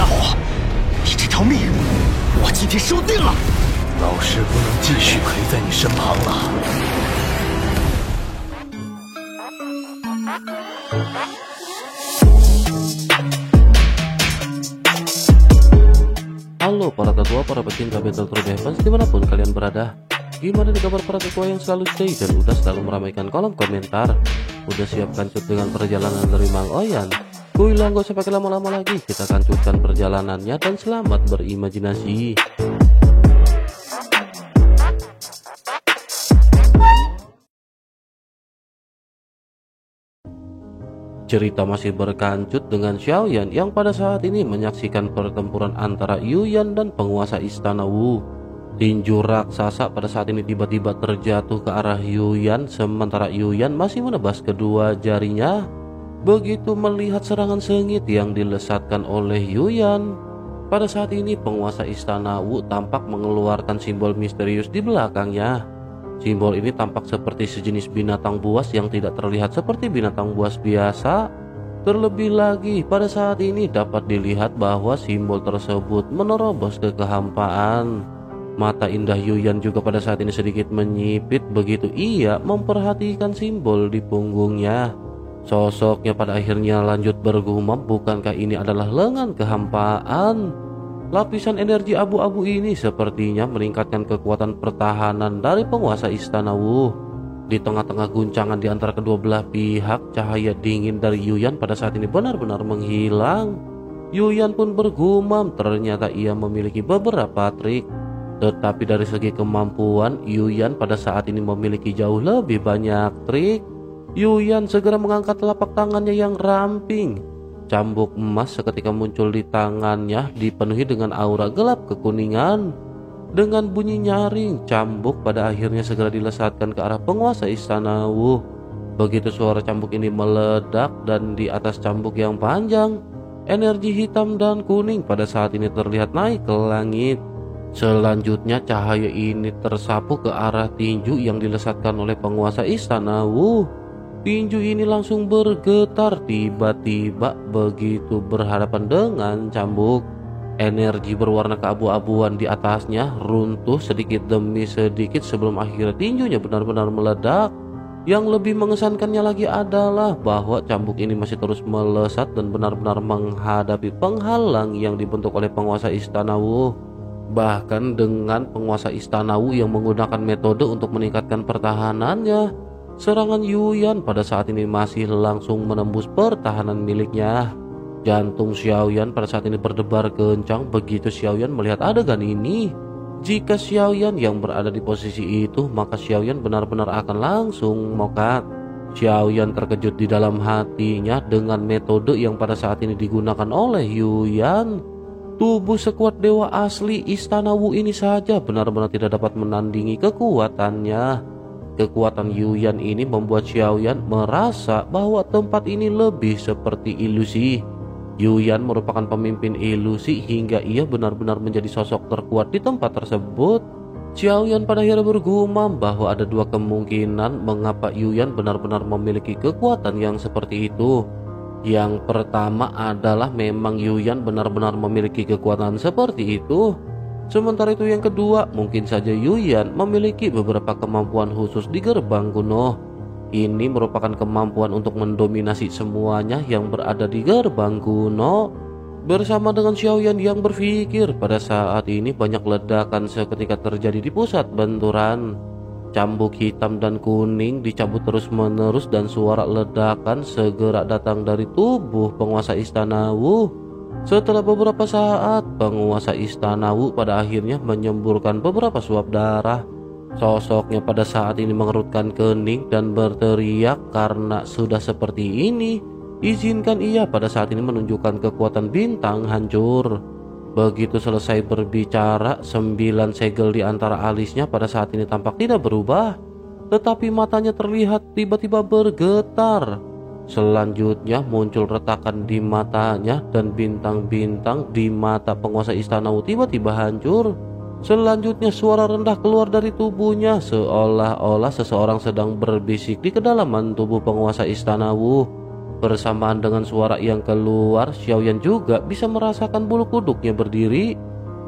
伙，你这条命，我今天收定了。老师不能继续陪在你身旁了。Halo para tetua, para pecinta Battle True Defense dimanapun kalian berada. Gimana nih kabar para tetua yang selalu stay dan udah selalu meramaikan kolom komentar? Udah siap kancut dengan perjalanan dari Mang Oyan? Kuilang gak usah pakai lama-lama lagi, kita kancutkan perjalanannya dan selamat berimajinasi. Cerita masih berkancut dengan Xiaoyan yang pada saat ini menyaksikan pertempuran antara Yuyan dan penguasa Istana Wu. Tinju raksasa pada saat ini tiba-tiba terjatuh ke arah Yuyan, sementara Yuyan masih menebas kedua jarinya. Begitu melihat serangan sengit yang dilesatkan oleh Yuyan, pada saat ini penguasa Istana Wu tampak mengeluarkan simbol misterius di belakangnya. Simbol ini tampak seperti sejenis binatang buas yang tidak terlihat seperti binatang buas biasa. Terlebih lagi pada saat ini dapat dilihat bahwa simbol tersebut menerobos ke kehampaan. Mata indah Yuyan juga pada saat ini sedikit menyipit begitu ia memperhatikan simbol di punggungnya. Sosoknya pada akhirnya lanjut bergumam, bukankah ini adalah lengan kehampaan? Lapisan energi abu-abu ini sepertinya meningkatkan kekuatan pertahanan dari penguasa Istana Wu. Di tengah-tengah guncangan di antara kedua belah pihak, cahaya dingin dari Yuyan pada saat ini benar-benar menghilang. Yuyan pun bergumam, ternyata ia memiliki beberapa trik. Tetapi dari segi kemampuan, Yuyan pada saat ini memiliki jauh lebih banyak trik. Yuyan segera mengangkat telapak tangannya yang ramping. Cambuk emas seketika muncul di tangannya, dipenuhi dengan aura gelap kekuningan. Dengan bunyi nyaring, cambuk pada akhirnya segera dilesatkan ke arah penguasa Istana Wu. Begitu suara cambuk ini meledak dan di atas cambuk yang panjang, energi hitam dan kuning pada saat ini terlihat naik ke langit. Selanjutnya cahaya ini tersapu ke arah tinju yang dilesatkan oleh penguasa Istana Wu. Tinju ini langsung bergetar tiba-tiba begitu berhadapan dengan cambuk. Energi berwarna keabu-abuan di atasnya runtuh sedikit demi sedikit sebelum akhirnya tinjunya benar-benar meledak. Yang lebih mengesankannya lagi adalah bahwa cambuk ini masih terus melesat dan benar-benar menghadapi penghalang yang dibentuk oleh penguasa Istana Wu. Bahkan dengan penguasa Istana Wu yang menggunakan metode untuk meningkatkan pertahanannya, serangan Yuyan pada saat ini masih langsung menembus pertahanan miliknya. Jantung Xiaoyan pada saat ini berdebar kencang begitu Xiaoyan melihat adegan ini. Jika Xiaoyan yang berada di posisi itu, maka Xiaoyan benar-benar akan langsung mokat. Xiaoyan terkejut di dalam hatinya dengan metode yang pada saat ini digunakan oleh Yuyan. Tubuh sekuat dewa asli Istana Wu ini saja benar-benar tidak dapat menandingi kekuatannya. Kekuatan Yuyan ini membuat Xiaoyan merasa bahwa tempat ini lebih seperti ilusi. Yuyan merupakan pemimpin ilusi hingga ia benar-benar menjadi sosok terkuat di tempat tersebut. Xiaoyan pada akhirnya bergumam bahwa ada dua kemungkinan mengapa Yuyan benar-benar memiliki kekuatan yang seperti itu. Yang pertama adalah memang Yuyan benar-benar memiliki kekuatan seperti itu. Sementara itu yang kedua, mungkin saja Yuyan memiliki beberapa kemampuan khusus di gerbang kuno. Ini merupakan kemampuan untuk mendominasi semuanya yang berada di gerbang kuno. Bersama dengan Xiaoyan yang berpikir, pada saat ini banyak ledakan seketika terjadi di pusat benturan. Cambuk hitam dan kuning dicabut terus-menerus dan suara ledakan segera datang dari tubuh penguasa Istana Wu. Setelah beberapa saat, penguasa Istana Wu pada akhirnya menyemburkan beberapa suap darah. Sosoknya pada saat ini mengerutkan kening dan berteriak karena sudah seperti ini, izinkan ia pada saat ini menunjukkan kekuatan bintang hancur. Begitu selesai berbicara, 9 segel di antara alisnya pada saat ini tampak tidak berubah, tetapi matanya terlihat tiba-tiba bergetar. Selanjutnya muncul retakan di matanya dan bintang-bintang di mata penguasa Istana Wu tiba-tiba hancur. Selanjutnya suara rendah keluar dari tubuhnya seolah-olah seseorang sedang berbisik di kedalaman tubuh penguasa Istana Wu. Bersamaan dengan suara yang keluar, Xiaoyan juga bisa merasakan bulu kuduknya berdiri.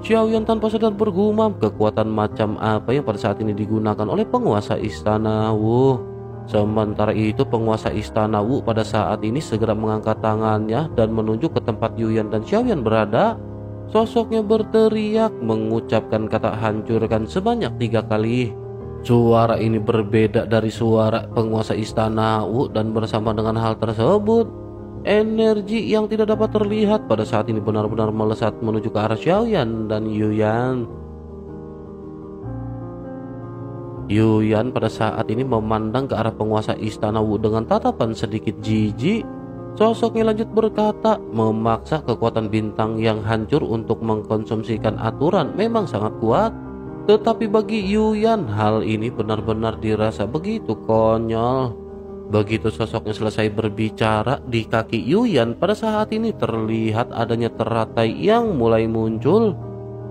Xiaoyan tanpa sadar bergumam kekuatan macam apa yang pada saat ini digunakan oleh penguasa Istana Wu. Sementara itu penguasa Istana Wu pada saat ini segera mengangkat tangannya dan menunjuk ke tempat Yuyan dan Xiaoyan berada. Sosoknya berteriak mengucapkan kata hancurkan sebanyak 3 kali. Suara ini berbeda dari suara penguasa Istana Wu dan bersama dengan hal tersebut, energi yang tidak dapat terlihat pada saat ini benar-benar melesat menuju ke arah Xiaoyan dan Yuyan. Yuyan pada saat ini memandang ke arah penguasa Istana Wu dengan tatapan sedikit jijik. Sosoknya lanjut berkata, memaksa kekuatan bintang yang hancur untuk mengkonsumsikan aturan memang sangat kuat. Tetapi bagi Yuyan, hal ini benar-benar dirasa begitu konyol. Begitu sosoknya selesai berbicara, di kaki Yuyan pada saat ini terlihat adanya teratai yang mulai muncul.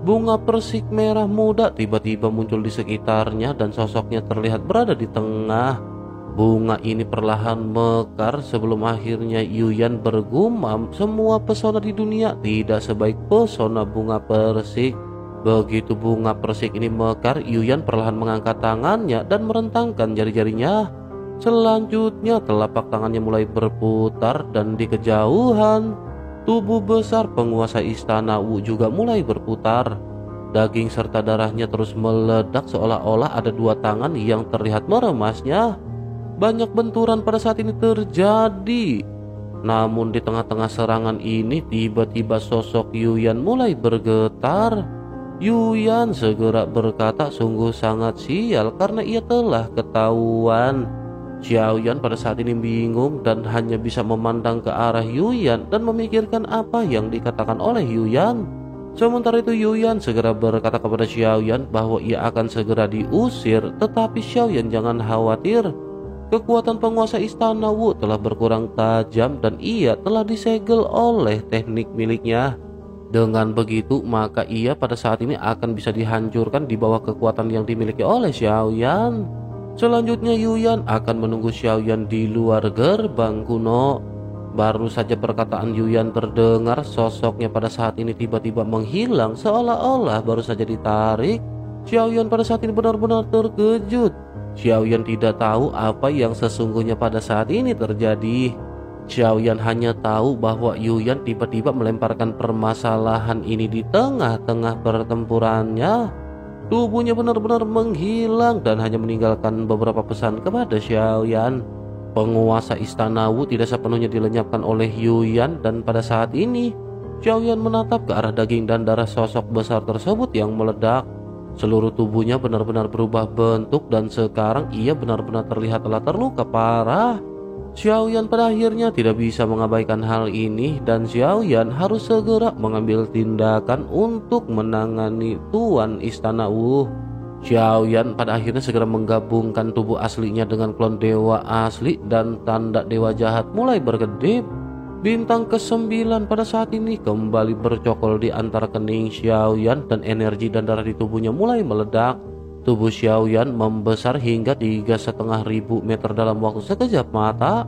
Bunga persik merah muda tiba-tiba muncul di sekitarnya dan sosoknya terlihat berada di tengah. Bunga ini perlahan mekar sebelum akhirnya Yuyan bergumam, semua pesona di dunia tidak sebaik pesona bunga persik. Begitu bunga persik ini mekar, Yuyan perlahan mengangkat tangannya dan merentangkan jari-jarinya. Selanjutnya telapak tangannya mulai berputar dan di kejauhan tubuh besar penguasa Istana Wu juga mulai berputar. Daging serta darahnya terus meledak seolah-olah ada 2 tangan yang terlihat meremasnya. Banyak benturan pada saat ini terjadi. Namun di tengah-tengah serangan ini tiba-tiba sosok Yuyan mulai bergetar. Yuyan segera berkata sungguh sangat sial karena ia telah ketahuan. Xiaoyan pada saat ini bingung dan hanya bisa memandang ke arah Yuyan dan memikirkan apa yang dikatakan oleh Yuyan. Sementara itu Yuyan segera berkata kepada Xiaoyan bahwa ia akan segera diusir, tetapi Xiaoyan jangan khawatir. Kekuatan penguasa Istana Wu telah berkurang tajam dan ia telah disegel oleh teknik miliknya. Dengan begitu maka ia pada saat ini akan bisa dihancurkan di bawah kekuatan yang dimiliki oleh Xiaoyan. Selanjutnya Yuyan akan menunggu Xiaoyan di luar gerbang kuno. Baru saja perkataan Yuyan terdengar, sosoknya pada saat ini tiba-tiba menghilang seolah-olah baru saja ditarik. Xiaoyan pada saat ini benar-benar terkejut. Xiaoyan tidak tahu apa yang sesungguhnya pada saat ini terjadi. Xiaoyan hanya tahu bahwa Yuyan tiba-tiba melemparkan permasalahan ini di tengah-tengah pertempurannya. Tubuhnya benar-benar menghilang dan hanya meninggalkan beberapa pesan kepada Xiaoyan. Penguasa Istana Wu tidak sepenuhnya dilenyapkan oleh Yuyan dan pada saat ini Xiaoyan menatap ke arah daging dan darah sosok besar tersebut yang meledak. Seluruh tubuhnya benar-benar berubah bentuk dan sekarang ia benar-benar terlihat telah terluka parah. Xiaoyan pada akhirnya tidak bisa mengabaikan hal ini dan Xiaoyan harus segera mengambil tindakan untuk menangani Tuan Istana Wu. Xiaoyan pada akhirnya segera menggabungkan tubuh aslinya dengan klon dewa asli dan tanda dewa jahat mulai berkedip. Bintang ke-9 pada saat ini kembali bercokol di antara kening Xiaoyan dan energi dan darah di tubuhnya mulai meledak. Tubuh Xiaoyan membesar hingga 3.500 meter dalam waktu sekejap mata.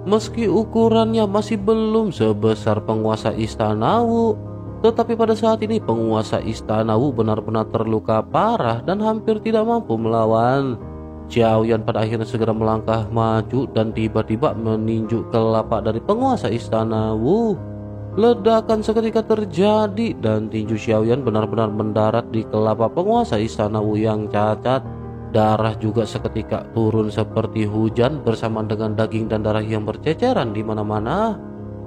Meski ukurannya masih belum sebesar penguasa Istana Wu, tetapi pada saat ini penguasa Istana Wu benar-benar terluka parah dan hampir tidak mampu melawan. Xiaoyan pada akhirnya segera melangkah maju dan tiba-tiba meninju kelapa dari penguasa Istana Wu. Ledakan seketika terjadi dan tinju Xiaoyan benar-benar mendarat di kelapa penguasa Istana Wu yang cacat. Darah juga seketika turun seperti hujan bersama dengan daging dan darah yang berceceran di mana-mana.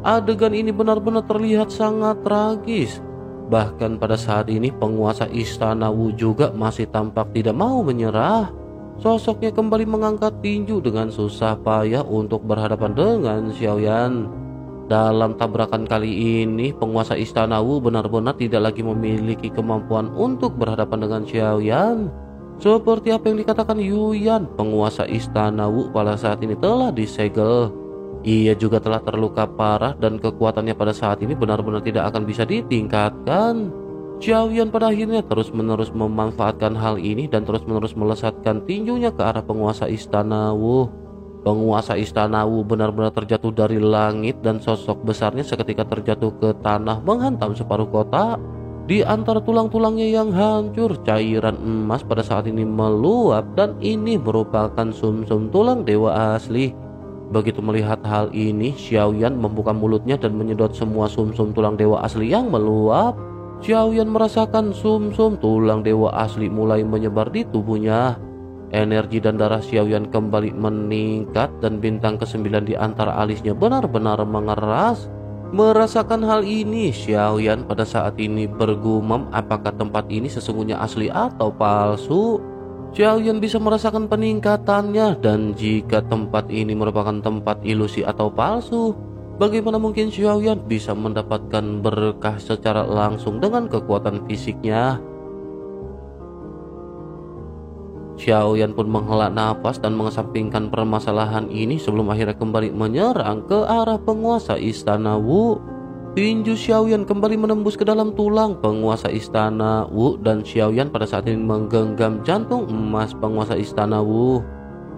Adegan ini benar-benar terlihat sangat tragis. Bahkan pada saat ini penguasa Istana Wu juga masih tampak tidak mau menyerah. Sosoknya kembali mengangkat tinju dengan susah payah untuk berhadapan dengan Xiaoyan. Dalam tabrakan kali ini, penguasa Istana Wu benar-benar tidak lagi memiliki kemampuan untuk berhadapan dengan Xiaoyan. Seperti apa yang dikatakan Yuyan, penguasa Istana Wu pada saat ini telah disegel. Ia juga telah terluka parah dan kekuatannya pada saat ini benar-benar tidak akan bisa ditingkatkan. Xiaoyan pada akhirnya terus-menerus memanfaatkan hal ini dan terus-menerus melesatkan tinjunya ke arah penguasa Istana Wu. Penguasa istana Wu benar-benar terjatuh dari langit dan sosok besarnya seketika terjatuh ke tanah menghantam separuh kota. Di antara tulang-tulangnya yang hancur, cairan emas pada saat ini meluap dan ini merupakan sumsum tulang dewa asli. Begitu melihat hal ini, Xiaoyan membuka mulutnya dan menyedot semua sumsum tulang dewa asli yang meluap. Xiaoyan merasakan sumsum tulang dewa asli mulai menyebar di tubuhnya. Energi dan darah Xiaoyan kembali meningkat dan bintang ke-9 di antara alisnya benar-benar mengeras. Merasakan hal ini, Xiaoyan pada saat ini bergumam apakah tempat ini sesungguhnya asli atau palsu. Xiaoyan bisa merasakan peningkatannya dan jika tempat ini merupakan tempat ilusi atau palsu, bagaimana mungkin Xiaoyan bisa mendapatkan berkah secara langsung dengan kekuatan fisiknya. Xiaoyan pun menghela nafas dan mengesampingkan permasalahan ini sebelum akhirnya kembali menyerang ke arah penguasa istana Wu. Tinju Xiaoyan kembali menembus ke dalam tulang penguasa istana Wu dan Xiaoyan pada saat ini menggenggam jantung emas penguasa istana Wu.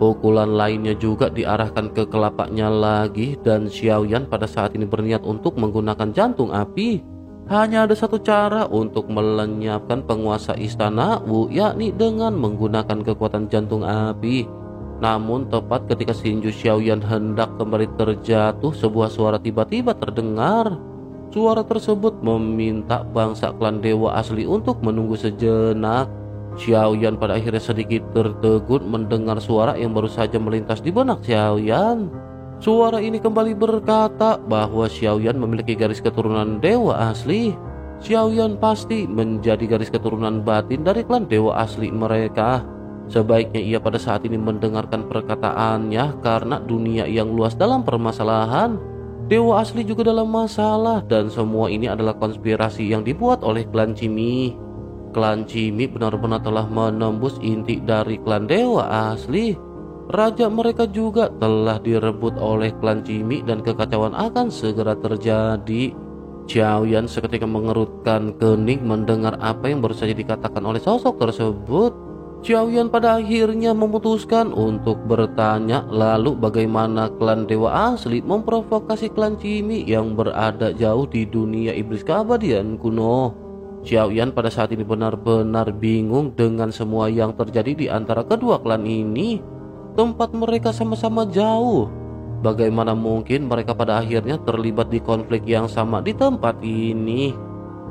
Pukulan lainnya juga diarahkan ke kelapanya lagi dan Xiaoyan pada saat ini berniat untuk menggunakan jantung api. Hanya ada satu cara untuk melenyapkan penguasa istana Wu, yakni dengan menggunakan kekuatan jantung api. Namun tepat ketika Shinju Xiaoyan hendak kembali terjatuh, sebuah suara tiba-tiba terdengar. Suara tersebut meminta bangsa klan dewa asli untuk menunggu sejenak. Xiaoyan pada akhirnya sedikit tertegun mendengar suara yang baru saja melintas di benak Xiaoyan. Suara ini kembali berkata bahwa Xiaoyan memiliki garis keturunan dewa asli. Xiaoyan pasti menjadi garis keturunan batin dari klan dewa asli mereka. Sebaiknya ia pada saat ini mendengarkan perkataannya karena dunia yang luas dalam permasalahan. Dewa asli juga dalam masalah dan semua ini adalah konspirasi yang dibuat oleh klan Cimi. Klan Cimi benar-benar telah menembus inti dari klan dewa asli. Raja mereka juga telah direbut oleh klan Cimi dan kekacauan akan segera terjadi. Xiaoyan seketika mengerutkan kening mendengar apa yang baru saja dikatakan oleh sosok tersebut. Xiaoyan pada akhirnya memutuskan untuk bertanya lalu bagaimana klan dewa asli memprovokasi klan Cimi yang berada jauh di dunia iblis keabadian kuno. Xiaoyan pada saat ini benar-benar bingung dengan semua yang terjadi di antara kedua klan ini. Tempat mereka sama-sama jauh. Bagaimana mungkin mereka pada akhirnya terlibat di konflik yang sama di tempat ini?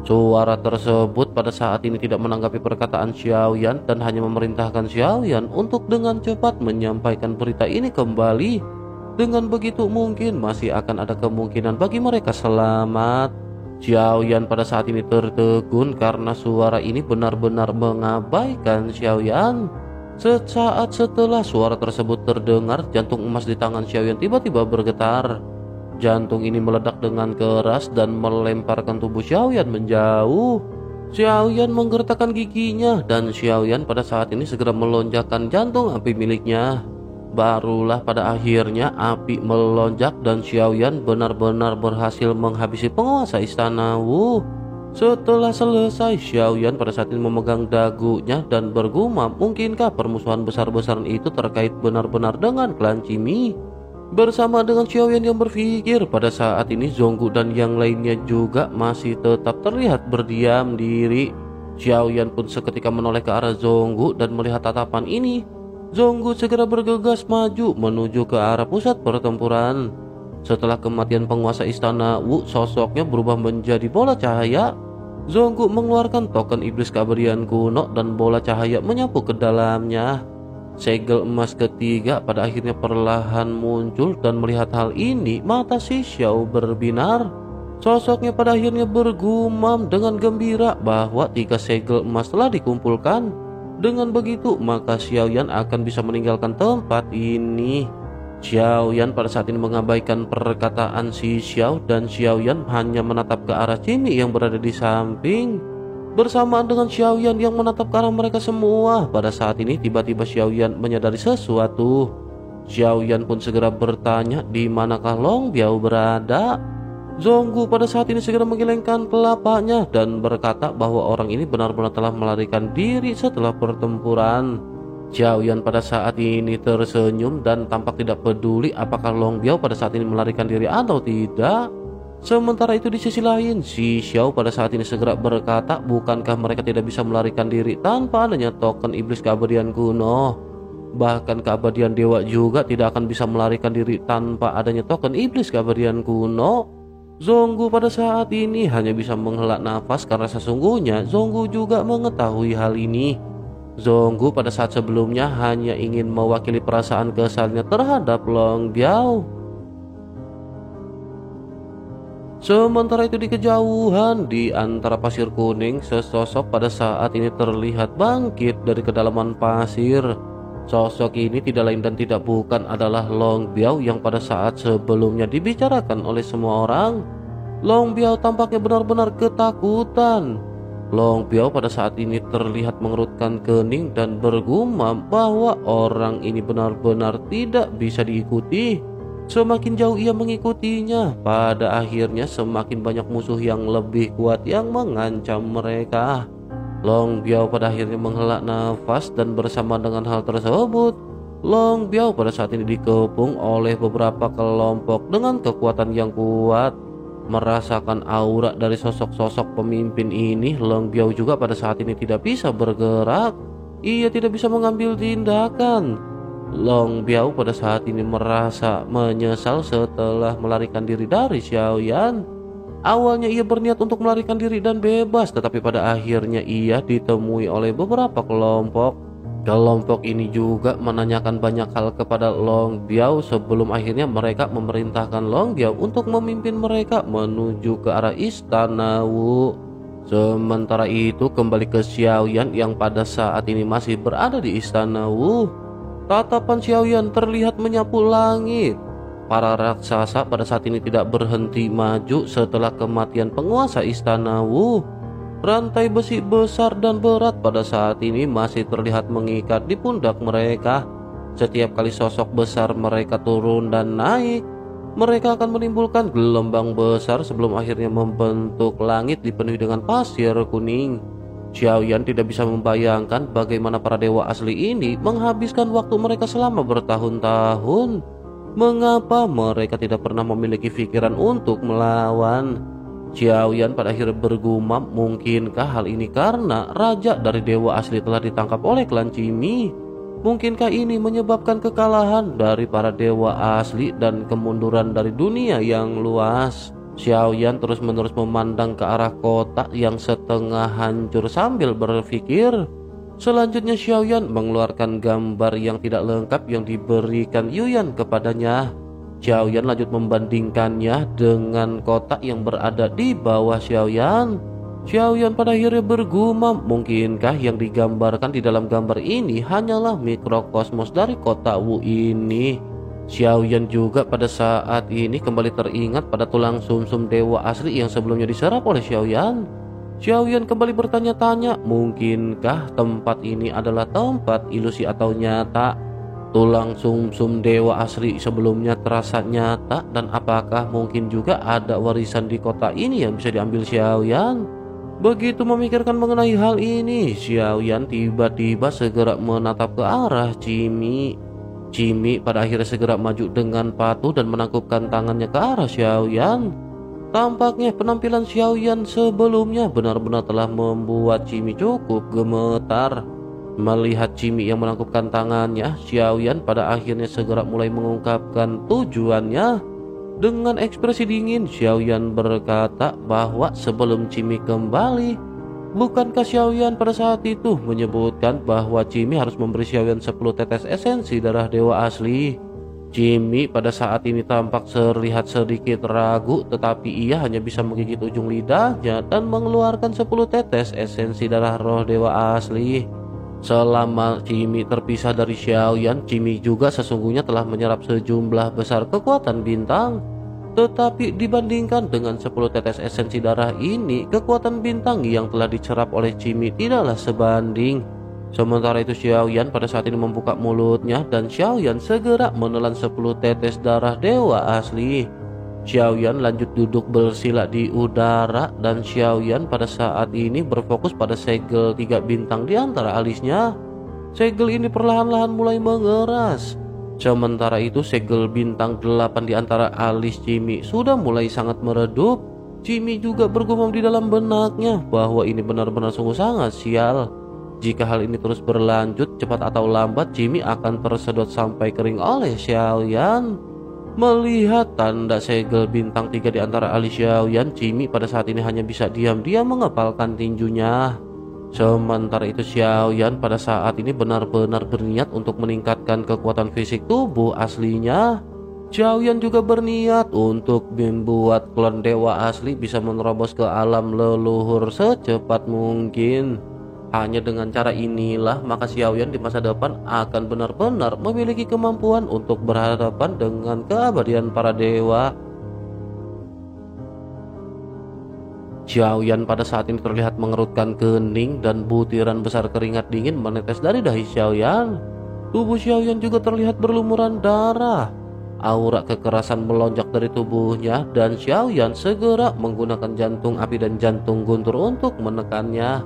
Suara tersebut pada saat ini tidak menanggapi perkataan Xiaoyan dan hanya memerintahkan Xiaoyan untuk dengan cepat menyampaikan berita ini kembali. Dengan begitu mungkin masih akan ada kemungkinan bagi mereka selamat. Xiaoyan pada saat ini tertegun karena suara ini benar-benar mengabaikan Xiaoyan. Sesaat setelah suara tersebut terdengar, jantung emas di tangan Xiaoyan tiba-tiba bergetar. Jantung ini meledak dengan keras dan melemparkan tubuh Xiaoyan menjauh. Xiaoyan menggertakkan giginya dan Xiaoyan pada saat ini segera melonjakkan jantung api miliknya. Barulah pada akhirnya api melonjak dan Xiaoyan benar-benar berhasil menghabisi penguasa istana Wu. Setelah selesai, Xiaoyan pada saat ini memegang dagunya dan bergumam, mungkinkah permusuhan besar-besaran itu terkait benar-benar dengan klan Cimi? Bersama dengan Xiaoyan yang berpikir, pada saat ini Zhonggu dan yang lainnya juga masih tetap terlihat berdiam diri. Xiaoyan pun seketika menoleh ke arah Zhonggu dan melihat tatapan ini. Zhonggu segera bergegas maju menuju ke arah pusat pertempuran. Setelah kematian penguasa istana Wu, sosoknya berubah menjadi bola cahaya. Zhonggu mengeluarkan token iblis keabadian kuno dan bola cahaya menyapu ke dalamnya. Segel emas ketiga pada akhirnya perlahan muncul dan melihat hal ini, mata si Xiao berbinar. Sosoknya pada akhirnya bergumam dengan gembira bahwa 3 segel emas telah dikumpulkan. Dengan begitu, maka Xiaoyan akan bisa meninggalkan tempat ini. Xiaoyan pada saat ini mengabaikan perkataan si Xiao dan Xiaoyan hanya menatap ke arah Cimi yang berada di samping. Bersamaan dengan Xiaoyan yang menatap ke arah mereka semua, pada saat ini tiba-tiba Xiaoyan menyadari sesuatu. Xiaoyan pun segera bertanya di manakah Long Biao berada. Zhonggu pada saat ini segera menggelengkan kelapanya dan berkata bahwa orang ini benar-benar telah melarikan diri setelah pertempuran. Xiaoyan pada saat ini tersenyum dan tampak tidak peduli apakah Long Biao pada saat ini melarikan diri atau tidak. Sementara itu di sisi lain, si Xiao pada saat ini segera berkata, bukankah mereka tidak bisa melarikan diri tanpa adanya token iblis keabadian kuno? Bahkan keabadian dewa juga tidak akan bisa melarikan diri tanpa adanya token iblis keabadian kuno. Zhonggu pada saat ini hanya bisa menghela nafas karena sesungguhnya Zhonggu juga mengetahui hal ini. Zhonggu pada saat sebelumnya hanya ingin mewakili perasaan kesalnya terhadap Long Biao. Sementara itu di kejauhan di antara pasir kuning, sesosok pada saat ini terlihat bangkit dari kedalaman pasir. Sosok ini tidak lain dan tidak bukan adalah Long Biao yang pada saat sebelumnya dibicarakan oleh semua orang. Long Biao tampaknya benar-benar ketakutan. Long Biao pada saat ini terlihat mengerutkan kening dan bergumam bahwa orang ini benar-benar tidak bisa diikuti. Semakin jauh ia mengikutinya, pada akhirnya semakin banyak musuh yang lebih kuat yang mengancam mereka. Long Biao pada akhirnya menghela nafas dan bersama dengan hal tersebut, Long Biao pada saat ini dikepung oleh beberapa kelompok dengan kekuatan yang kuat. Merasakan aura dari sosok-sosok pemimpin ini, Long Biao juga pada saat ini tidak bisa bergerak. Ia tidak bisa mengambil tindakan. Long Biao pada saat ini merasa menyesal setelah melarikan diri dari Xiaoyan. Awalnya ia berniat untuk melarikan diri dan bebas, tetapi pada akhirnya ia ditemui oleh beberapa kelompok. Kelompok ini juga menanyakan banyak hal kepada Long Biao sebelum akhirnya mereka memerintahkan Long Biao untuk memimpin mereka menuju ke arah Istana Wu. Sementara itu kembali ke Xiaoyan yang pada saat ini masih berada di Istana Wu. Tatapan Xiaoyan terlihat menyapu langit. Para raksasa pada saat ini tidak berhenti maju setelah kematian penguasa Istana Wu. Rantai besi besar dan berat pada saat ini masih terlihat mengikat di pundak mereka. Setiap kali sosok besar mereka turun dan naik, mereka akan menimbulkan gelombang besar sebelum akhirnya membentuk langit dipenuhi dengan pasir kuning. Xiaoyan tidak bisa membayangkan bagaimana para dewa asli ini menghabiskan waktu mereka selama bertahun-tahun. Mengapa mereka tidak pernah memiliki pikiran untuk melawan? Xiaoyan pada akhirnya bergumam, mungkinkah hal ini karena raja dari dewa asli telah ditangkap oleh klan Cimi? Mungkinkah ini menyebabkan kekalahan dari para dewa asli dan kemunduran dari dunia yang luas? Xiaoyan terus-menerus memandang ke arah kota yang setengah hancur sambil berpikir. Selanjutnya Xiaoyan mengeluarkan gambar yang tidak lengkap yang diberikan Yuyan kepadanya. Xiaoyan lanjut membandingkannya dengan kotak yang berada di bawah Xiaoyan. Xiaoyan pada akhirnya bergumam, mungkinkah yang digambarkan di dalam gambar ini hanyalah mikrokosmos dari kotak Wu ini? Xiaoyan juga pada saat ini kembali teringat pada tulang sumsum dewa asli yang sebelumnya diserap oleh Xiaoyan. Xiaoyan kembali bertanya-tanya, mungkinkah tempat ini adalah tempat ilusi atau nyata? Tulang sumsum dewa asli sebelumnya terasa nyata, dan apakah mungkin juga ada warisan di kota ini yang bisa diambil Xiaoyan? Begitu memikirkan mengenai hal ini, Xiaoyan tiba-tiba segera menatap ke arah Cimi. Cimi pada akhirnya segera maju dengan patuh dan menangkupkan tangannya ke arah Xiaoyan. Tampaknya penampilan Xiaoyan sebelumnya benar-benar telah membuat Cimi cukup gemetar. Melihat Cimi yang menangkupkan tangannya, Xiaoyan pada akhirnya segera mulai mengungkapkan tujuannya. Dengan ekspresi dingin, Xiaoyan berkata bahwa sebelum Cimi kembali, bukankah Xiaoyan pada saat itu menyebutkan bahwa Cimi harus memberi Xiaoyan 10 tetes esensi darah dewa asli? Cimi pada saat ini tampak terlihat sedikit ragu, tetapi ia hanya bisa menggigit ujung lidahnya dan mengeluarkan 10 tetes esensi darah roh dewa asli. Selama Cimi terpisah dari Xiaoyan, Cimi juga sesungguhnya telah menyerap sejumlah besar kekuatan bintang. Tetapi dibandingkan dengan 10 tetes esensi darah ini, kekuatan bintang yang telah dicerap oleh Cimi tidaklah sebanding. Sementara itu Xiaoyan pada saat ini membuka mulutnya dan Xiaoyan segera menelan 10 tetes darah dewa asli. Xiaoyan lanjut duduk bersila di udara dan Xiaoyan pada saat ini berfokus pada segel 3 bintang di antara alisnya. segel ini perlahan-lahan mulai mengeras. Sementara itu segel bintang 8 di antara alis Jimmy sudah mulai sangat meredup. Jimmy juga bergumam di dalam benaknya bahwa ini benar-benar sungguh sangat sial. Jika hal ini terus berlanjut, cepat atau lambat Jimmy akan tersedot sampai kering oleh Xiaoyan. Melihat tanda segel bintang 3 di antara alis Xiaoyan, Jimmy pada saat ini hanya bisa diam-diam mengepalkan tinjunya. Sementara itu Xiaoyan pada saat ini benar-benar berniat untuk meningkatkan kekuatan fisik tubuh aslinya. Xiaoyan juga berniat untuk membuat klon dewa asli bisa menerobos ke alam leluhur secepat mungkin. Hanya dengan cara inilah maka Xiaoyan di masa depan akan benar-benar memiliki kemampuan untuk berhadapan dengan keabadian para dewa. Xiaoyan pada saat ini terlihat mengerutkan kening dan butiran besar keringat dingin menetes dari dahi Xiaoyan. Tubuh Xiaoyan juga terlihat berlumuran darah. Aura kekerasan melonjak dari tubuhnya dan Xiaoyan segera menggunakan jantung api dan jantung guntur untuk menekannya.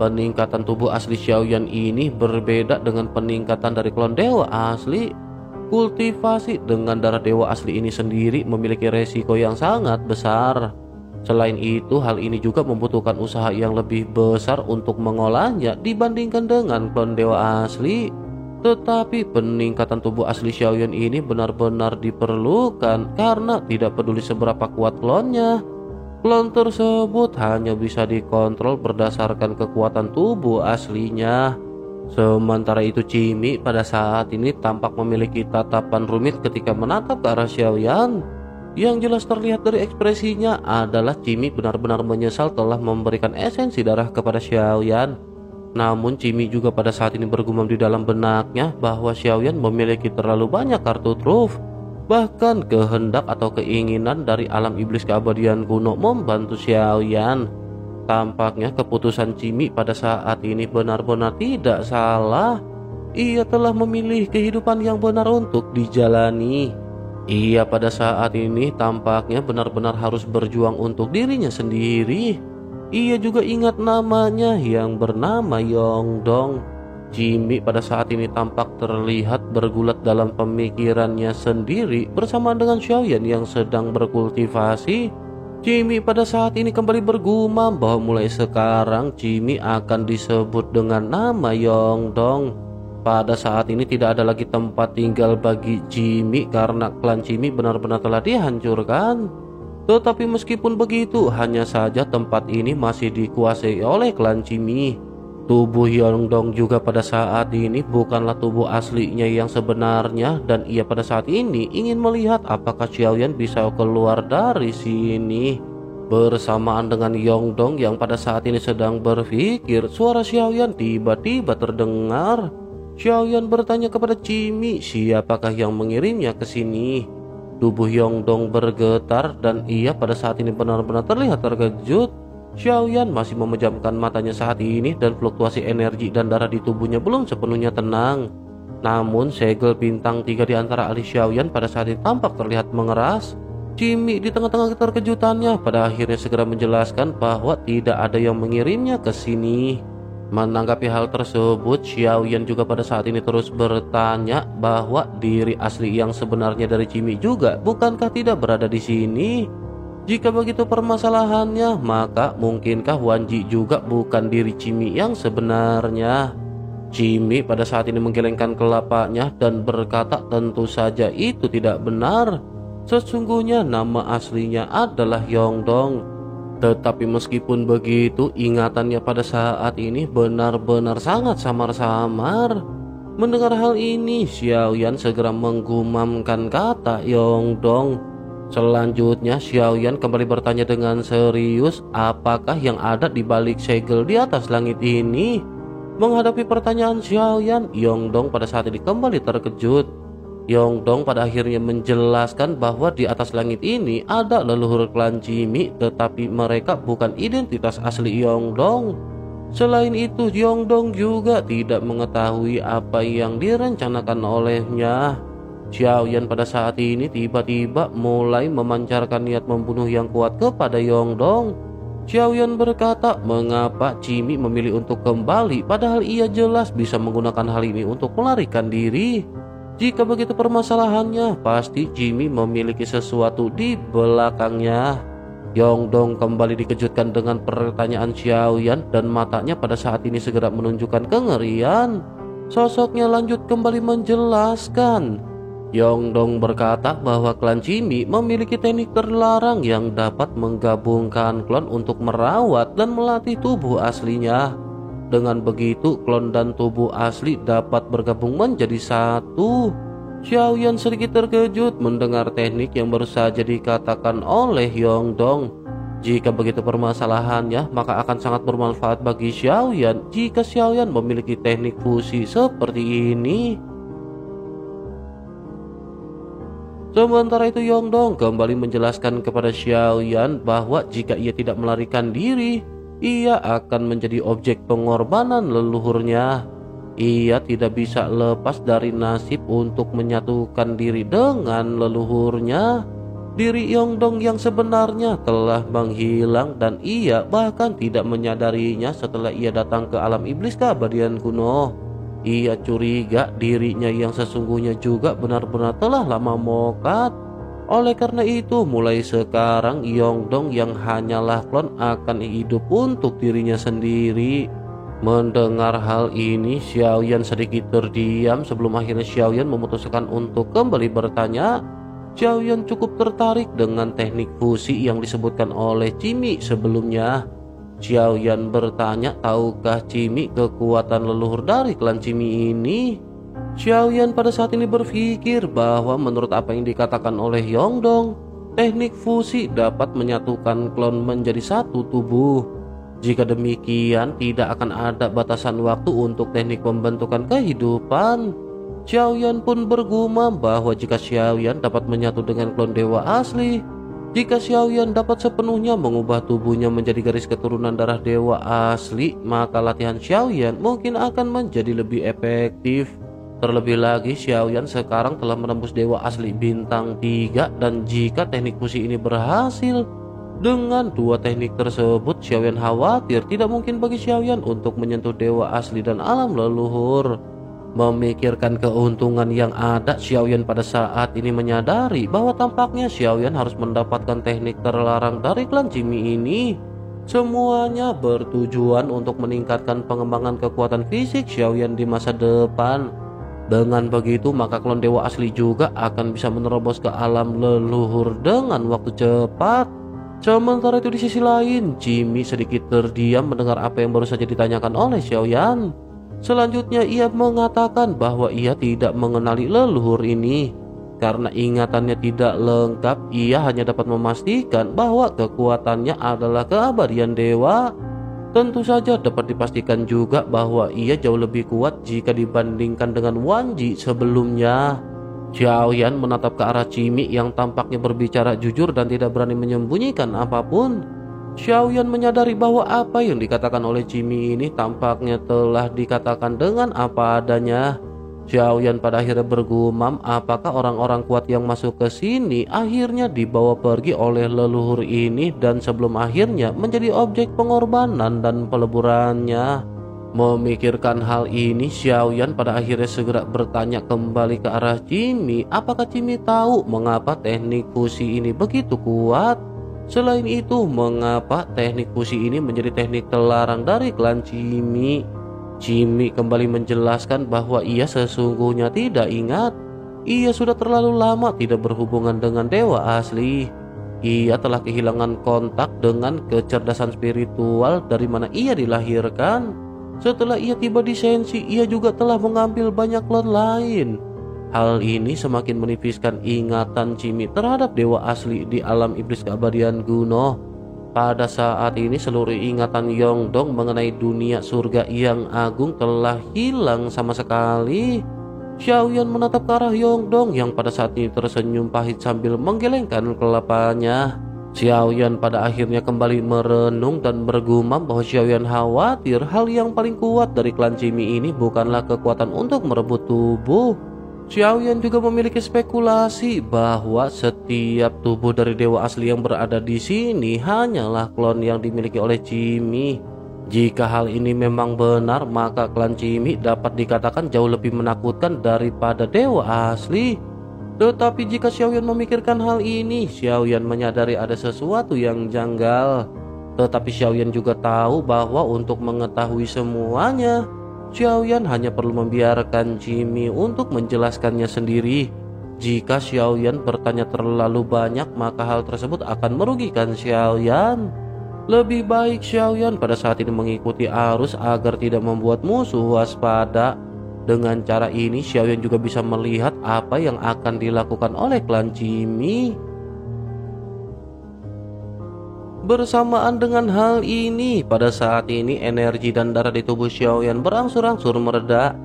Peningkatan tubuh asli Xiaoyan ini berbeda dengan peningkatan dari klon dewa asli. Kultivasi dengan darah dewa asli ini sendiri memiliki resiko yang sangat besar. Selain itu, hal ini juga membutuhkan usaha yang lebih besar untuk mengolahnya dibandingkan dengan klon dewa asli. Tetapi peningkatan tubuh asli Xiaoyan ini benar-benar diperlukan karena tidak peduli seberapa kuat klonnya, klon tersebut hanya bisa dikontrol berdasarkan kekuatan tubuh aslinya. Sementara itu Jimmy pada saat ini tampak memiliki tatapan rumit ketika menatap ke arah Xiaoyan. Yang jelas terlihat dari ekspresinya adalah Jimmy benar-benar menyesal telah memberikan esensi darah kepada Xiaoyan. Namun Jimmy juga pada saat ini bergumam di dalam benaknya bahwa Xiaoyan memiliki terlalu banyak kartu truf. Bahkan kehendak atau keinginan dari alam iblis keabadian kuno membantu Xiaoyan. Tampaknya keputusan Jimmy pada saat ini benar-benar tidak salah. Ia telah memilih kehidupan yang benar untuk dijalani. Ia pada saat ini tampaknya benar-benar harus berjuang untuk dirinya sendiri. Ia juga ingat namanya yang bernama Yongdong. Jimmy pada saat ini tampak terlihat bergulat dalam pemikirannya sendiri bersama dengan Xiaoyan yang sedang berkultivasi. Jimmy pada saat ini kembali bergumam bahwa mulai sekarang Jimmy akan disebut dengan nama Yongdong. Pada saat ini tidak ada lagi tempat tinggal bagi Jimmy karena klan Jimmy benar-benar telah dihancurkan. Tetapi meskipun begitu, hanya saja tempat ini masih dikuasai oleh klan Jimmy. Tubuh Yongdong juga pada saat ini bukanlah tubuh aslinya yang sebenarnya, dan ia pada saat ini ingin melihat apakah Xiaoyan bisa keluar dari sini. Bersamaan dengan Yongdong yang pada saat ini sedang berpikir, suara Xiaoyan tiba-tiba terdengar. Xiaoyan bertanya kepada Jimmy siapakah yang mengirimnya ke sini. Tubuh Yongdong bergetar dan ia pada saat ini benar-benar terlihat terkejut. Xiaoyan masih memejamkan matanya saat ini dan fluktuasi energi dan darah di tubuhnya belum sepenuhnya tenang. Namun segel bintang 3 di antara alis Xiaoyan pada saat ini tampak terlihat mengeras. Jimmy di tengah-tengah keterkejutannya pada akhirnya segera menjelaskan bahwa tidak ada yang mengirimnya ke sini. Menanggapi hal tersebut, Xiaoyan juga pada saat ini terus bertanya bahwa diri asli yang sebenarnya dari Jimmy juga bukankah tidak berada di sini? Jika begitu permasalahannya, maka mungkinkah Wanji juga bukan diri Jimmy yang sebenarnya? Jimmy pada saat ini menggelengkan kelapanya dan berkata tentu saja itu tidak benar. Sesungguhnya nama aslinya adalah Yongdong. Tetapi meskipun begitu, ingatannya pada saat ini benar-benar sangat samar-samar. Mendengar hal ini, Xiaoyan segera menggumamkan kata Yongdong. Selanjutnya, Xiaoyan kembali bertanya dengan serius, apakah yang ada di balik segel di atas langit ini? Menghadapi pertanyaan Xiaoyan, Yongdong pada saat ini kembali terkejut. Yongdong pada akhirnya menjelaskan bahwa di atas langit ini ada leluhur klan Jimmy, tetapi mereka bukan identitas asli Yongdong. Selain itu, Yongdong juga tidak mengetahui apa yang direncanakan olehnya. Xiaoyan pada saat ini tiba-tiba mulai memancarkan niat membunuh yang kuat kepada Yongdong. Xiaoyan berkata, mengapa Jimmy memilih untuk kembali padahal ia jelas bisa menggunakan hal ini untuk melarikan diri. Jika begitu permasalahannya, pasti Jimmy memiliki sesuatu di belakangnya. Yongdong kembali dikejutkan dengan pertanyaan Xiaoyan dan matanya pada saat ini segera menunjukkan kengerian. Sosoknya lanjut kembali menjelaskan. Yongdong berkata bahwa klan Jimmy memiliki teknik terlarang yang dapat menggabungkan klon untuk merawat dan melatih tubuh aslinya. Dengan begitu, klon dan tubuh asli dapat bergabung menjadi satu. Xiaoyan sedikit terkejut mendengar teknik yang baru saja dikatakan oleh Yongdong. Jika begitu permasalahannya, maka akan sangat bermanfaat bagi Xiaoyan jika Xiaoyan memiliki teknik fusi seperti ini. Sementara itu Yongdong kembali menjelaskan kepada Xiaoyan bahwa jika ia tidak melarikan diri, ia akan menjadi objek pengorbanan leluhurnya. Ia tidak bisa lepas dari nasib untuk menyatukan diri dengan leluhurnya. Diri Yongdong yang sebenarnya telah menghilang dan ia bahkan tidak menyadarinya setelah ia datang ke alam iblis keabadian kuno. Ia curiga dirinya yang sesungguhnya juga benar-benar telah lama mokat. Oleh karena itu, mulai sekarang Yongdong yang hanyalah klon akan hidup untuk dirinya sendiri. Mendengar hal ini, Xiaoyan sedikit terdiam sebelum akhirnya Xiaoyan memutuskan untuk kembali bertanya. Xiaoyan cukup tertarik dengan teknik fusi yang disebutkan oleh Jimmy sebelumnya. Xiaoyan bertanya, tahukah Jimmy kekuatan leluhur dari klan Jimmy ini? Xiaoyan pada saat ini berpikir bahwa menurut apa yang dikatakan oleh Yongdong, teknik fusi dapat menyatukan klon menjadi satu tubuh. Jika demikian, tidak akan ada batasan waktu untuk teknik pembentukan kehidupan. Xiaoyan pun bergumam bahwa jika Xiaoyan dapat menyatu dengan klon dewa asli, jika Xiaoyan dapat sepenuhnya mengubah tubuhnya menjadi garis keturunan darah dewa asli, maka latihan Xiaoyan mungkin akan menjadi lebih efektif. Terlebih lagi, Xiaoyan sekarang telah menembus dewa asli bintang 3 dan jika teknik fusi ini berhasil, dengan dua teknik tersebut Xiaoyan khawatir tidak mungkin bagi Xiaoyan untuk menyentuh dewa asli dan alam leluhur. Memikirkan keuntungan yang ada, Xiaoyan pada saat ini menyadari bahwa tampaknya Xiaoyan harus mendapatkan teknik terlarang dari klan Jimmy ini. Semuanya bertujuan untuk meningkatkan pengembangan kekuatan fisik Xiaoyan di masa depan. Dengan begitu, maka klon dewa asli juga akan bisa menerobos ke alam leluhur dengan waktu cepat. Sementara itu di sisi lain, Jimmy sedikit terdiam mendengar apa yang baru saja ditanyakan oleh Xiaoyan. Selanjutnya ia mengatakan bahwa ia tidak mengenali leluhur ini. Karena ingatannya tidak lengkap, ia hanya dapat memastikan bahwa kekuatannya adalah keabadian dewa. Tentu saja dapat dipastikan juga bahwa ia jauh lebih kuat jika dibandingkan dengan Wanji sebelumnya. Xiaoyan menatap ke arah Jimmy yang tampaknya berbicara jujur dan tidak berani menyembunyikan apapun. Xiaoyan menyadari bahwa apa yang dikatakan oleh Jimmy ini tampaknya telah dikatakan dengan apa adanya. Xiaoyan pada akhirnya bergumam, apakah orang-orang kuat yang masuk ke sini akhirnya dibawa pergi oleh leluhur ini dan sebelum akhirnya menjadi objek pengorbanan dan peleburannya. Memikirkan hal ini, Xiaoyan pada akhirnya segera bertanya kembali ke arah Jimmy, apakah Jimmy tahu mengapa teknik fusi ini begitu kuat? Selain itu, mengapa teknik fusi ini menjadi teknik terlarang dari klan Jimmy? Jimmy kembali menjelaskan bahwa ia sesungguhnya tidak ingat. Ia sudah terlalu lama tidak berhubungan dengan dewa asli. Ia telah kehilangan kontak dengan kecerdasan spiritual dari mana ia dilahirkan. Setelah ia tiba di Senshi, ia juga telah mengambil banyak klon lain. Hal ini semakin menipiskan ingatan Jimmy terhadap dewa asli di alam iblis keabadian kuno. Pada saat ini seluruh ingatan Yongdong mengenai dunia surga yang agung telah hilang sama sekali. Xiaoyan menatap ke arah Yongdong yang pada saat ini tersenyum pahit sambil menggelengkan kelapanya. Xiaoyan pada akhirnya kembali merenung dan bergumam bahwa Xiaoyan khawatir hal yang paling kuat dari klan Jimmy ini bukanlah kekuatan untuk merebut tubuh. Xiaoyan juga memiliki spekulasi bahwa setiap tubuh dari dewa asli yang berada di sini hanyalah klon yang dimiliki oleh Jimmy. Jika hal ini memang benar, maka klan Jimmy dapat dikatakan jauh lebih menakutkan daripada dewa asli. Tetapi jika Xiaoyan memikirkan hal ini, Xiaoyan menyadari ada sesuatu yang janggal. Tetapi Xiaoyan juga tahu bahwa untuk mengetahui semuanya, Xiaoyan hanya perlu membiarkan Jimmy untuk menjelaskannya sendiri. Jika Xiaoyan bertanya terlalu banyak, maka hal tersebut akan merugikan Xiaoyan. Lebih baik Xiaoyan pada saat ini mengikuti arus agar tidak membuat musuh waspada. Dengan cara ini, Xiaoyan juga bisa melihat apa yang akan dilakukan oleh klan Jimmy. Bersamaan dengan hal ini, pada saat ini energi dan darah di tubuh Xiaoyan berangsur-angsur mereda.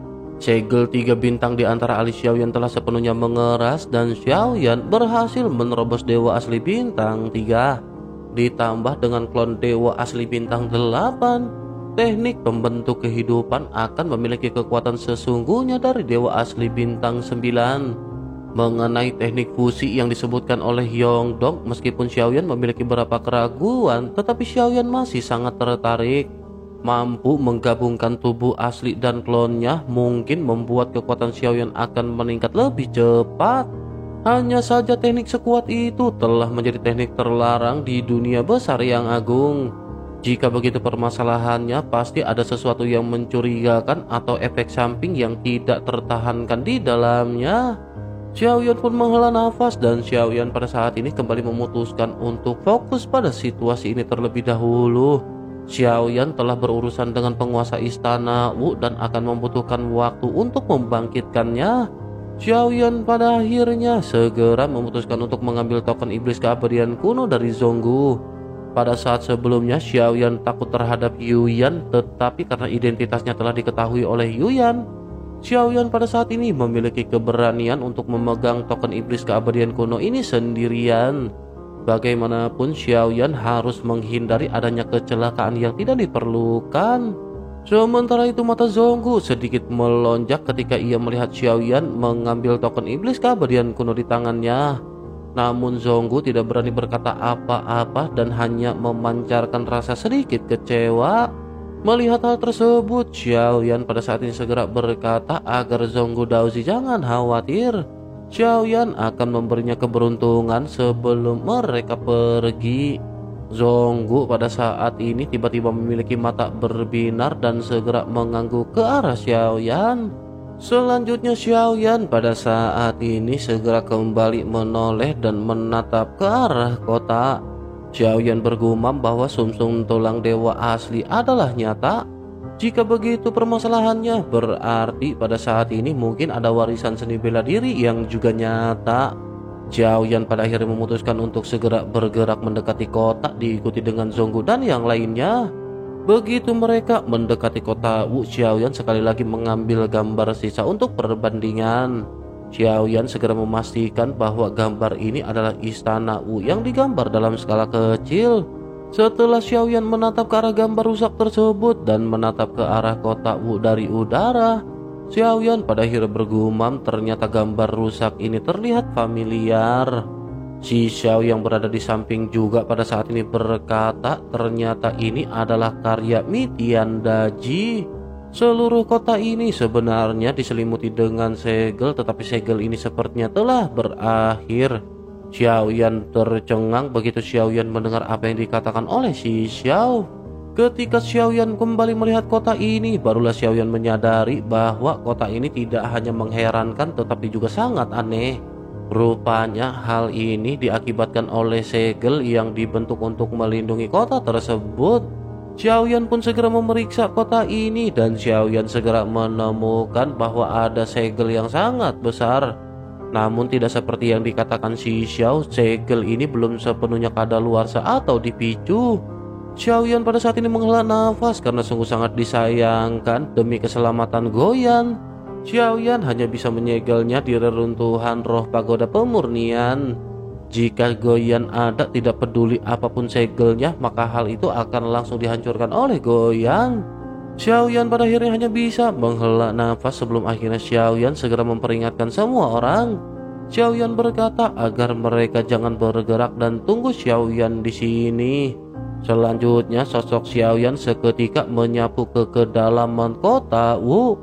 Segel 3 bintang di antara alis Xiaoyan telah sepenuhnya mengeras dan Xiaoyan berhasil menerobos dewa asli bintang 3. Ditambah dengan klon dewa asli bintang 8, teknik pembentuk kehidupan akan memiliki kekuatan sesungguhnya dari dewa asli bintang 9. Mengenai teknik fusi yang disebutkan oleh Yongdong, meskipun Xiaoyan memiliki beberapa keraguan, tetapi Xiaoyan masih sangat tertarik. Mampu menggabungkan tubuh asli dan klonnya mungkin membuat kekuatan Xiaoyan akan meningkat lebih cepat. Hanya saja teknik sekuat itu telah menjadi teknik terlarang di dunia besar yang agung. Jika begitu permasalahannya, pasti ada sesuatu yang mencurigakan atau efek samping yang tidak tertahankan di dalamnya. Xiaoyan pun menghela nafas dan Xiaoyan pada saat ini kembali memutuskan untuk fokus pada situasi ini terlebih dahulu. Xiaoyan telah berurusan dengan penguasa istana Wu dan akan membutuhkan waktu untuk membangkitkannya. Xiaoyan pada akhirnya segera memutuskan untuk mengambil token iblis keabadian kuno dari Zhonggu. Pada saat sebelumnya Xiaoyan takut terhadap Yuyan, tetapi karena identitasnya telah diketahui oleh Yuyan, Xiaoyan pada saat ini memiliki keberanian untuk memegang token iblis keabadian kuno ini sendirian. Bagaimanapun Xiaoyan harus menghindari adanya kecelakaan yang tidak diperlukan. Sementara itu mata Zhonggu sedikit melonjak ketika ia melihat Xiaoyan mengambil token iblis keabadian kuno di tangannya. Namun Zhonggu tidak berani berkata apa-apa dan hanya memancarkan rasa sedikit kecewa. Melihat hal tersebut, Xiaoyan pada saat ini segera berkata agar Zhonggu Daozi jangan khawatir. Xiaoyan akan memberinya keberuntungan sebelum mereka pergi. Zhonggu pada saat ini tiba-tiba memiliki mata berbinar dan segera mengangguk ke arah Xiaoyan. Selanjutnya Xiaoyan pada saat ini segera kembali menoleh dan menatap ke arah kota. Xiaoyan bergumam bahwa sumsum tulang dewa asli adalah nyata. Jika begitu permasalahannya, berarti pada saat ini mungkin ada warisan seni bela diri yang juga nyata. Xiaoyan pada akhirnya memutuskan untuk segera bergerak mendekati kota diikuti dengan Zhonggu dan yang lainnya. Begitu mereka mendekati kota Wu, Xiaoyan sekali lagi mengambil gambar sisa untuk perbandingan. Xiaoyan segera memastikan bahwa gambar ini adalah istana Wu yang digambar dalam skala kecil. Setelah Xiaoyan menatap ke arah gambar rusak tersebut dan menatap ke arah kota Wu dari udara, Xiaoyan pada akhirnya bergumam ternyata gambar rusak ini terlihat familiar. Si Xiao yang berada di samping juga pada saat ini berkata ternyata ini adalah karya Mitian Daji. Seluruh kota ini sebenarnya diselimuti dengan segel, tetapi segel ini sepertinya telah berakhir. Xiaoyan tercengang begitu Xiaoyan mendengar apa yang dikatakan oleh si Xiao. Ketika Xiaoyan kembali melihat kota ini, barulah Xiaoyan menyadari bahwa kota ini tidak hanya mengherankan tetapi juga sangat aneh. Rupanya hal ini diakibatkan oleh segel yang dibentuk untuk melindungi kota tersebut. Xiaoyan pun segera memeriksa kota ini dan Xiaoyan segera menemukan bahwa ada segel yang sangat besar. Namun tidak seperti yang dikatakan si Xiao, segel ini belum sepenuhnya kadaluarsa atau dipicu. Xiaoyan pada saat ini menghela nafas karena sungguh sangat disayangkan demi keselamatan Goyan. Xiaoyan hanya bisa menyegelnya di reruntuhan roh pagoda pemurnian. Jika Goyan ada tidak peduli apapun segelnya, maka hal itu akan langsung dihancurkan oleh Goyan. Xiaoyan pada akhirnya hanya bisa menghela nafas sebelum akhirnya Xiaoyan segera memperingatkan semua orang. Xiaoyan berkata agar mereka jangan bergerak dan tunggu Xiaoyan di sini. Selanjutnya sosok Xiaoyan seketika menyapu ke kedalaman kota Wu.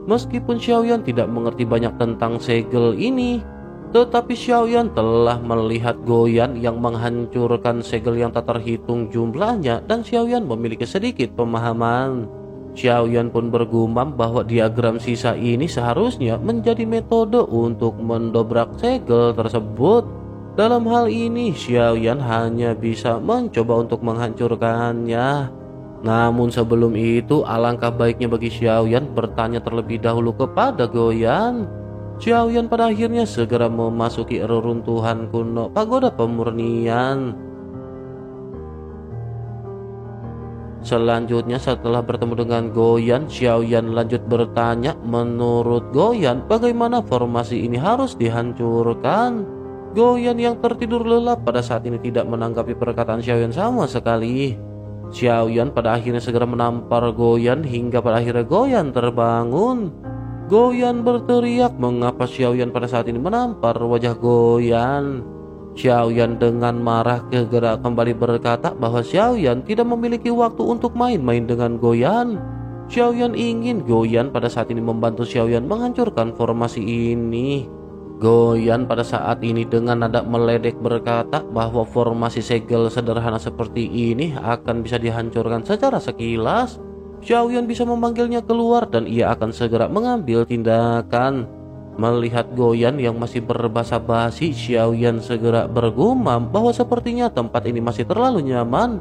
Meskipun Xiaoyan tidak mengerti banyak tentang segel ini, tetapi Xiaoyan telah melihat Goyan yang menghancurkan segel yang tak terhitung jumlahnya dan Xiaoyan memiliki sedikit pemahaman. Xiaoyan pun bergumam bahwa diagram sisa ini seharusnya menjadi metode untuk mendobrak segel tersebut. Dalam hal ini Xiaoyan hanya bisa mencoba untuk menghancurkannya. Namun sebelum itu alangkah baiknya bagi Xiaoyan bertanya terlebih dahulu kepada Goyan. Xiaoyan pada akhirnya segera memasuki reruntuhan kuno pagoda pemurnian. Selanjutnya setelah bertemu dengan Goyan, Xiaoyan lanjut bertanya menurut Goyan bagaimana formasi ini harus dihancurkan. Goyan yang tertidur lelap pada saat ini tidak menanggapi perkataan Xiaoyan sama sekali. Xiaoyan pada akhirnya segera menampar Goyan hingga pada akhirnya Goyan terbangun. Goyan berteriak mengapa Xiaoyan pada saat ini menampar wajah Goyan. Xiaoyan dengan marah segera kembali berkata bahwa Xiaoyan tidak memiliki waktu untuk main-main dengan Goyan. Xiaoyan ingin Goyan pada saat ini membantu Xiaoyan menghancurkan formasi ini. Goyan pada saat ini dengan nada meledek berkata bahwa formasi segel sederhana seperti ini akan bisa dihancurkan secara sekilas. Xiaoyan bisa memanggilnya keluar dan ia akan segera mengambil tindakan. Melihat Goyan yang masih berbahasa basi, Xiaoyan segera bergumam bahwa sepertinya tempat ini masih terlalu nyaman.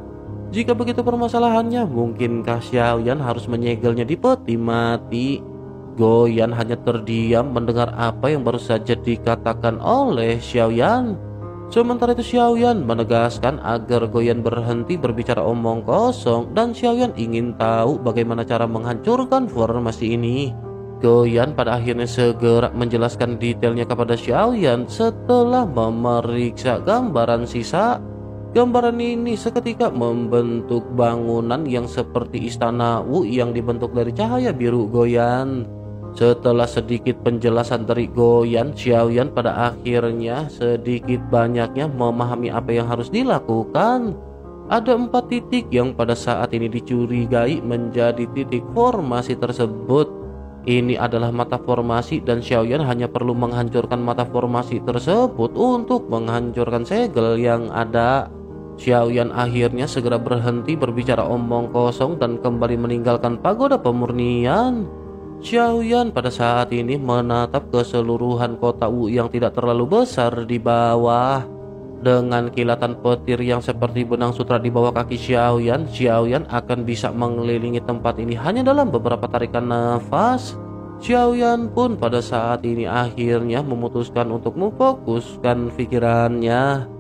Jika begitu permasalahannya, mungkinkah Xiaoyan harus menyegelnya di peti mati? Goyan hanya terdiam mendengar apa yang baru saja dikatakan oleh Xiaoyan. Sementara itu Xiaoyan menegaskan agar Goyan berhenti berbicara omong kosong dan Xiaoyan ingin tahu bagaimana cara menghancurkan formasi ini. Goyan pada akhirnya segera menjelaskan detailnya kepada Xiaoyan setelah memeriksa gambaran sisa. Gambaran ini seketika membentuk bangunan yang seperti istana Wu yang dibentuk dari cahaya biru Goyan. Setelah sedikit penjelasan dari Goyan, Xiaoyan pada akhirnya sedikit banyaknya memahami apa yang harus dilakukan. Ada 4 titik yang pada saat ini dicurigai menjadi titik formasi tersebut. Ini adalah mata formasi dan Xiaoyan hanya perlu menghancurkan mata formasi tersebut untuk menghancurkan segel yang ada. Xiaoyan akhirnya segera berhenti berbicara omong kosong dan kembali meninggalkan pagoda pemurnian. Xiaoyan pada saat ini menatap keseluruhan kota Wu yang tidak terlalu besar di bawah. Dengan kilatan petir yang seperti benang sutra di bawah kaki Xiaoyan, Xiaoyan akan bisa mengelilingi tempat ini hanya dalam beberapa tarikan nafas. Xiaoyan pun pada saat ini akhirnya memutuskan untuk memfokuskan pikirannya.